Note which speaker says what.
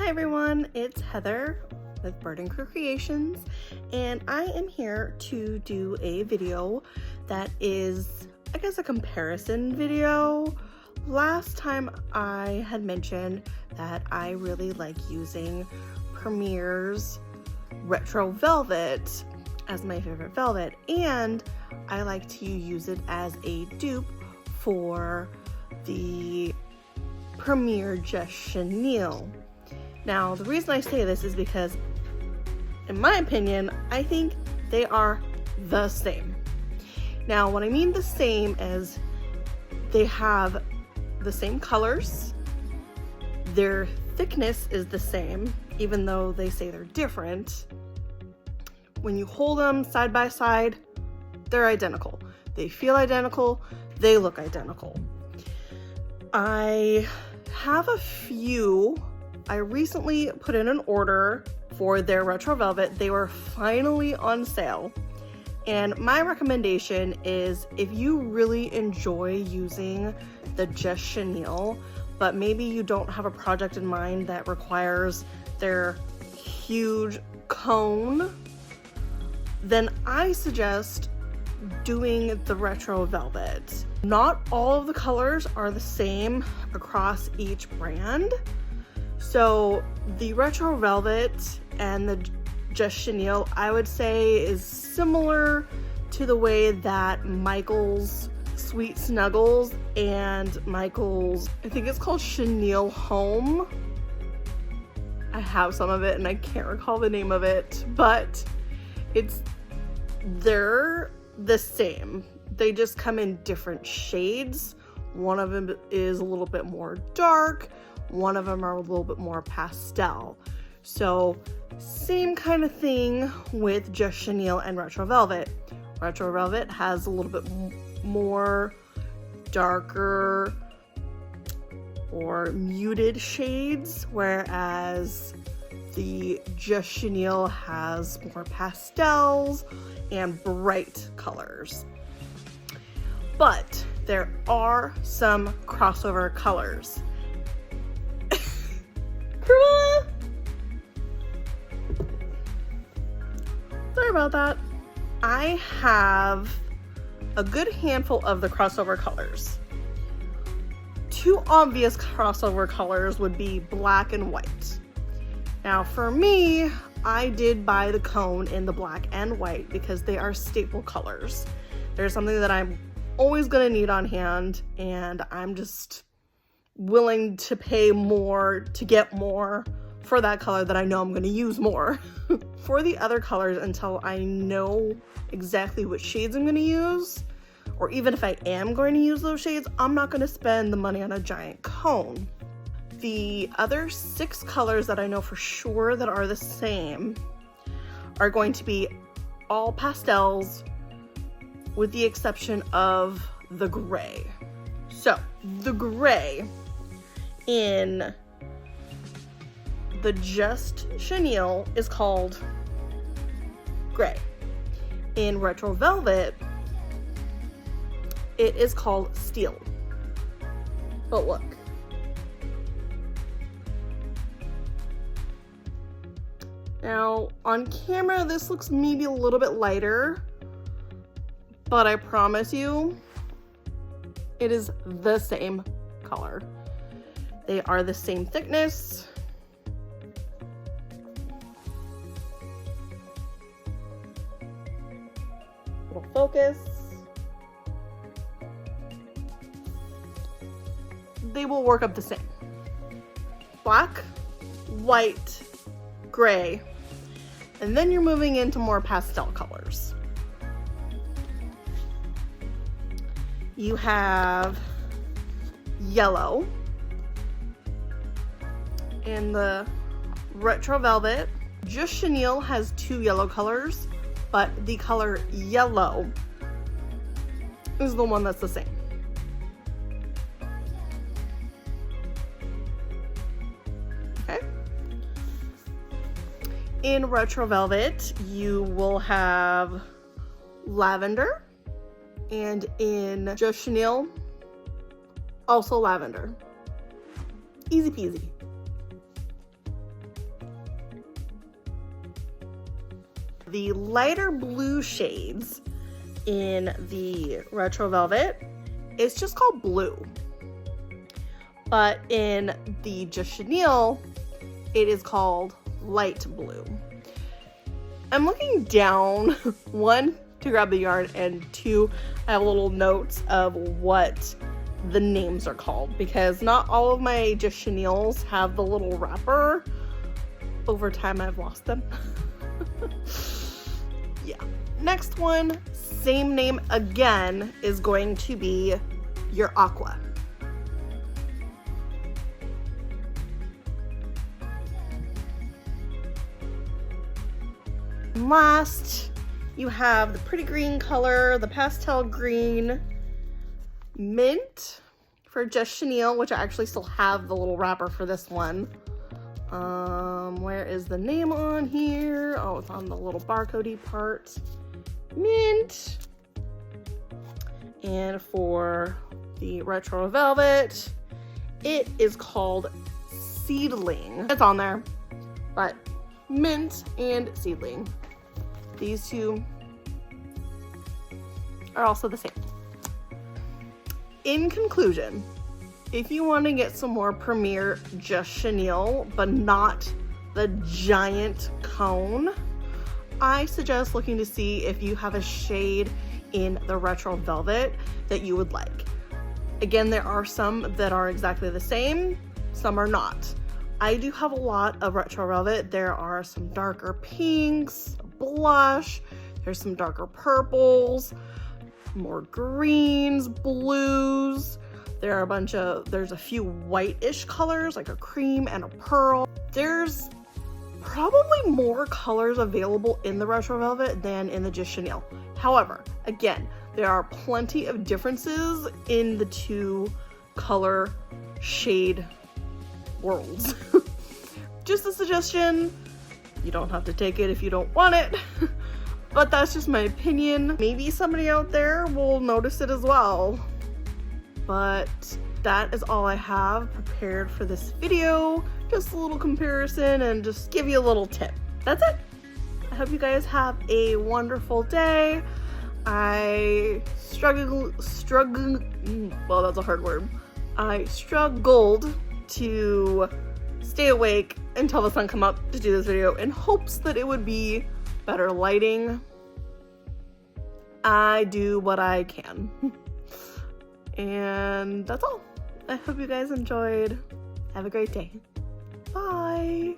Speaker 1: Hi everyone, it's Heather with Bird and Crew Creations, and I am here to do a video that is, I guess, a comparison video. Last time I had mentioned that I really like using Premier's Retro Velvet as my favorite velvet, and I like to use it as a dupe for the Premier Just Chenille. Now, the reason I say this is because, in my opinion, I think they are the same. Now, what I mean the same is they have the same colors, their thickness is the same, even though they say they're different. When you hold them side by side, they're identical. They feel identical, they look identical. I have a few. I recently put in an order for their Retro Velvet. They were finally on sale. And my recommendation is, if you really enjoy using the Just Chenille, but maybe you don't have a project in mind that requires their huge cone, then I suggest doing the Retro Velvet. Not all of the colors are the same across each brand. So the Retro Velvet and the Just Chenille, I would say, is similar to the way that Michael's Sweet Snuggles and Michael's, I think it's called Chenille Home. I have some of it and I can't recall the name of it, but they're the same. They just come in different shades. One of them is a little bit more dark. One of them are a little bit more pastel. So same kind of thing with Just Chenille and Retro Velvet. Retro Velvet has a little bit more darker or muted shades, whereas the Just Chenille has more pastels and bright colors. But there are some crossover colors. Sorry about that. I have a good handful of the crossover colors. Two obvious crossover colors would be black and white. Now for me, I did buy the cone in the black and white because they are staple colors. They're something that I'm always gonna need on hand, and I'm just willing to pay more to get more for that color that I know I'm going to use more. For the other colors, until I know exactly what shades I'm going to use, or even if I am going to use those shades, I'm not going to spend the money on a giant cone. The other 6 colors that I know for sure that are the same are going to be all pastels, with the exception of the gray. So the gray in the Just Chenille is called gray. In Retro Velvet, it is called steel. But look. Now, on camera, this looks maybe a little bit lighter, but I promise you, it is the same color. They are the same thickness. Little focus. They will work up the same. Black, white, gray, and then you're moving into more pastel colors. You have yellow in the Retro Velvet. Just Chenille has 2 yellow colors, but the color yellow is the one that's the same. Okay. In Retro Velvet, you will have lavender, and in Just Chenille, also lavender. Easy peasy. the lighter blue shades in the Retro Velvet, it's just called blue. But in the Just Chenille, it is called light blue. I'm looking down, one, to grab the yarn, and two, I have little notes of what the names are called, because not all of my Just Chenilles have the little wrapper. Over time, I've lost them. Yeah. Next one, same name again, is going to be your Aqua. And last, you have the pretty green color, the pastel green, mint for Just Chenille, which I actually still have the little wrapper for this one. Where is the name on here? Oh, it's on the little barcodey part. Mint. And for the Retro Velvet, it is called Seedling. It's on there, but mint and Seedling. These two are also the same. In conclusion, if you want to get some more premier Just Chenille, but not the giant cone, I suggest looking to see if you have a shade in the Retro Velvet that you would like. Again, there are some that are exactly the same, some are not. I do have a lot of Retro Velvet. There are some darker pinks, blush, there's some darker purples, more greens, blues. There's a few white-ish colors, like a cream and a pearl. There's probably more colors available in the Retro Velvet than in the Just Chenille. However, again, there are plenty of differences in the two color shade worlds. Just a suggestion. You don't have to take it if you don't want it. But that's just my opinion. Maybe somebody out there will notice it as well. But that is all I have prepared for this video. Just a little comparison and just give you a little tip. That's it. I hope you guys have a wonderful day. I struggled, well, that's a hard word. I struggled to stay awake until the sun came up to do this video in hopes that it would be better lighting. I do what I can. And that's all. I hope you guys enjoyed. Have a great day. Bye.